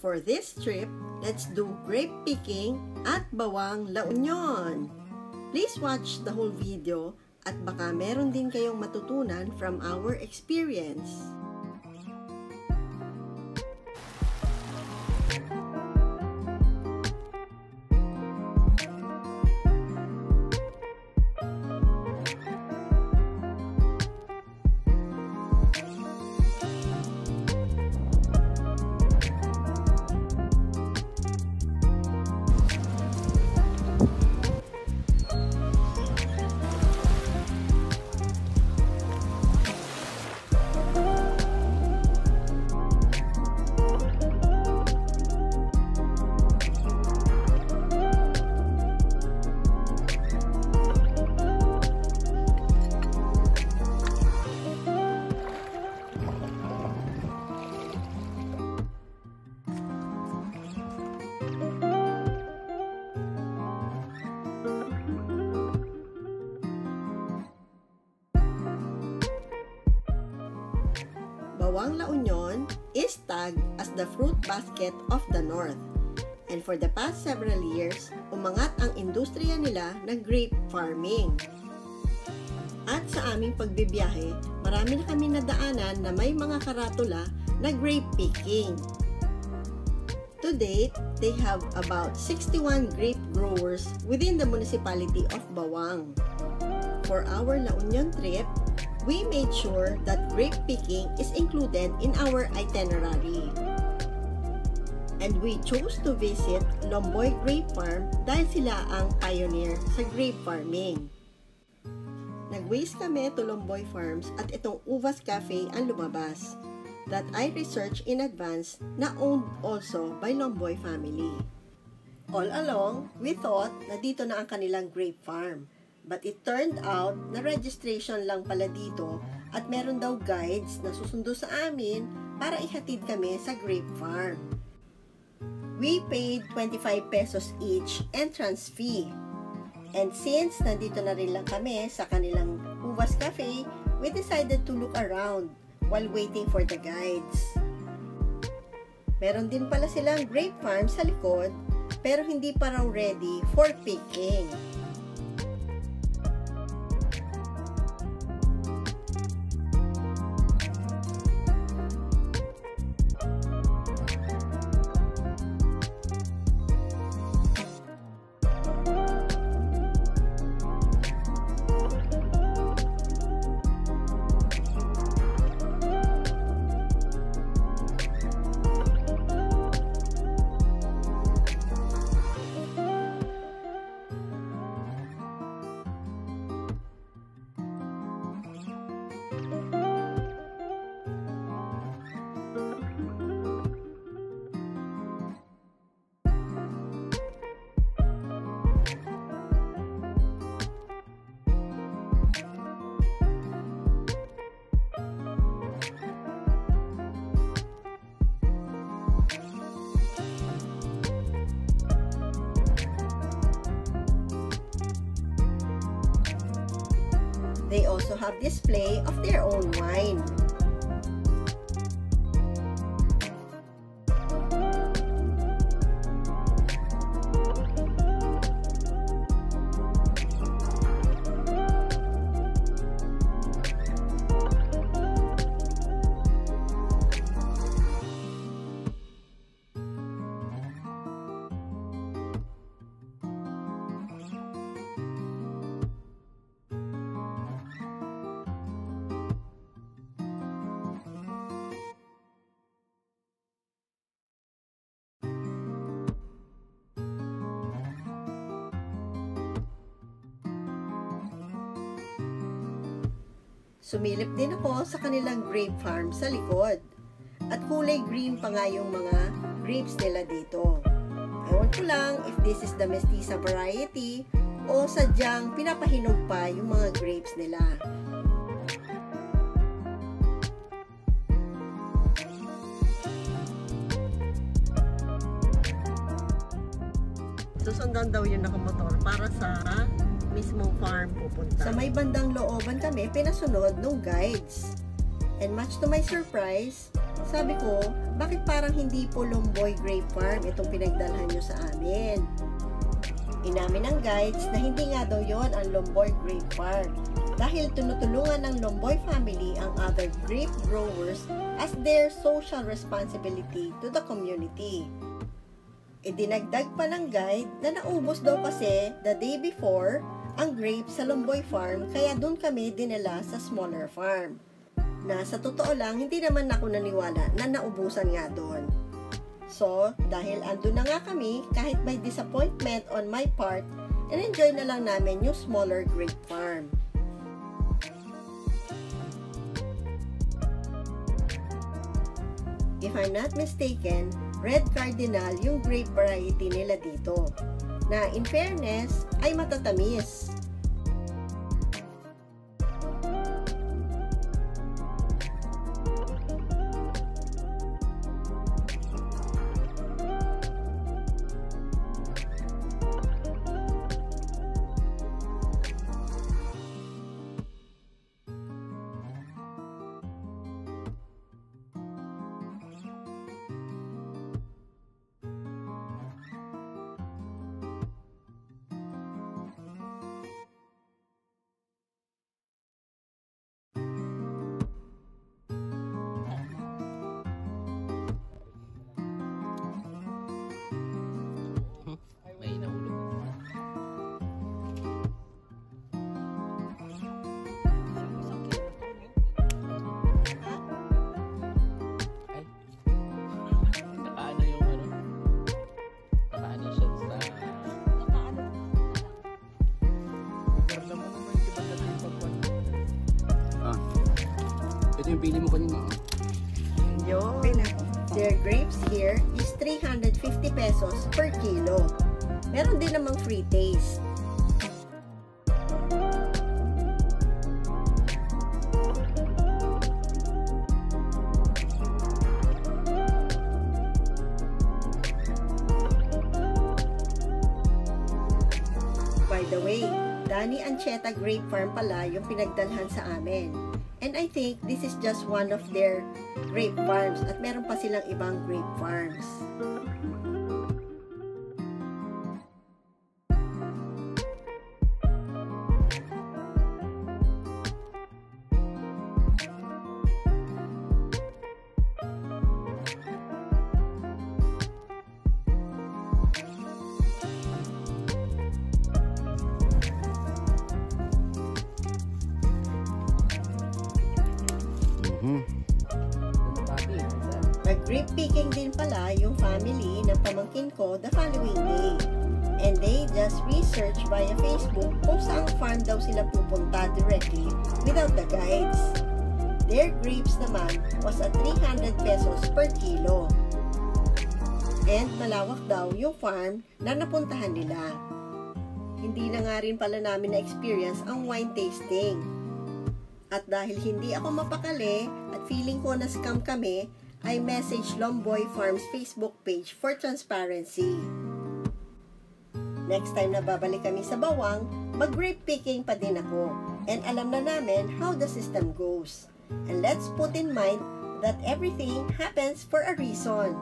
for this trip, let's do grape picking at Bawang, La Union. Please watch the whole video at baka meron din kayong matutunan from our experience. Bawang, La Union is tagged as the fruit basket of the North. And for the past several years, umangat ang industriya nila ng grape farming. At sa aming pagbibiyahe, marami na kami nadaanan na may mga karatula na grape picking. To date, they have about 61 grape growers within the municipality of Bawang. For our La Union trip, we made sure that grape picking is included in our itinerary. And we chose to visit Lomboy Grape Farm dahil sila ang pioneer sa grape farming. Nag-waste kami to Lomboy Farms at itong Uvas Cafe ang lumabas that I researched in advance na owned also by Lomboy family. All along, we thought na dito na ang kanilang grape farm. But it turned out na registration lang pala dito at meron daw guides na susundo sa amin para ihatid kami sa grape farm. We paid 25 pesos each entrance fee. And since nandito na rin lang kami sa kanilang Uvas Cafe, we decided to look around while waiting for the guides. Meron din pala silang grape farm sa likod pero hindi pa raw ready for picking. They also have display of their own wine. Sumilip din ako sa kanilang grape farm sa likod. At kulay green pa nga yung mga grapes nila dito. Ewan ko lang if this is the mestiza variety o sadyang pinapahinog pa yung mga grapes nila. Susundan daw yung nakamotor para sa mismong farm pupunta. Sa may bandang looban kami, pinasunod ng guides. And much to my surprise, sabi ko, bakit parang hindi po Lomboy Grape Farm itong pinagdalhan nyo sa amin? Inamin ng guides na hindi nga daw yon ang Lomboy Grape Farm dahil tinutulungan ng Lomboy family ang other grape growers as their social responsibility to the community. Idinagdag pa ng guide na naubos daw kasi the day before ang grapes sa Lomboy Farm kaya dun kami dinala sa smaller farm. Na sa totoo lang, hindi naman ako naniwala na naubusan nga doon. So, dahil andun na nga kami, kahit may disappointment on my part, enjoy na lang namin yung smaller grape farm. If I'm not mistaken, Red Cardinal yung grape variety nila dito, na in fairness ay matatamis. Ito yung pili mo kanina. Yun. Their grapes here is 350 pesos per kilo. Meron din namang free taste. By the way, Danny Ancheta Grape Farm pala yung pinagdalhan sa amin. And I think this is just one of their grape farms at meron pa silang ibang grape farms. Nag-grape picking din pala yung family ng pamangkin ko the following day. And they just researched via Facebook kung saang farm daw sila pupunta directly without the guides. Their grapes naman was at 300 pesos per kilo. And malawak daw yung farm na napuntahan nila. Hindi na nga rin pala namin na-experience ang wine tasting. At dahil hindi ako mapakali at feeling ko na scam kami, I message Lomboy Farms Facebook page for transparency. Next time na babalik kami sa Bawang, mag-grape picking pa din ako. And alam na namin how the system goes. And let's put in mind that everything happens for a reason.